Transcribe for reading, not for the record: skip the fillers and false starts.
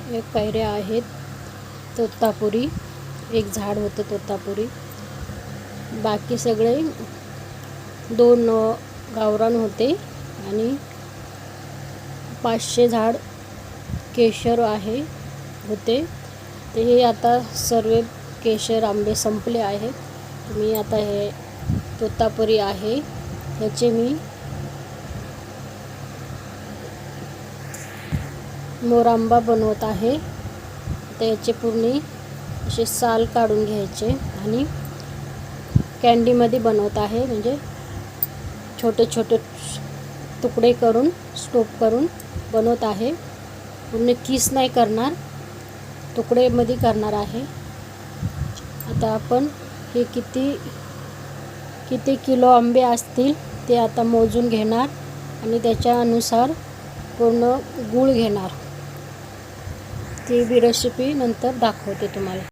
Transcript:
एक कैऱ्या आहेत, तोतापुरी एक झाड होतं तोतापुरी, बाकी सगळे 2 गावरान होते आणि 500 झाड केशर आहे होते. ते हे आता सर्व केशर आंबे संपले आहेत. मी आता हे तोतापुरी आहे ह्याचे मी मोरांबा बनवत आहे. तर याचे पूर्ण असे साल काढून घ्यायचे आणि कँडीमध्ये बनवत आहे, म्हणजे छोटे छोटे तुकडे करून स्टोप करून बनवत आहे. पूर्ण किस नाही करणार, तुकडेमध्ये करणार आहे. आता आपण हे किती किलो आंबे असतील ते आता मोजून घेणार आणि त्याच्यानुसार पूर्ण गूळ घेणार. ती बी रेसिपी नंतर दाखवते तुम्हाला.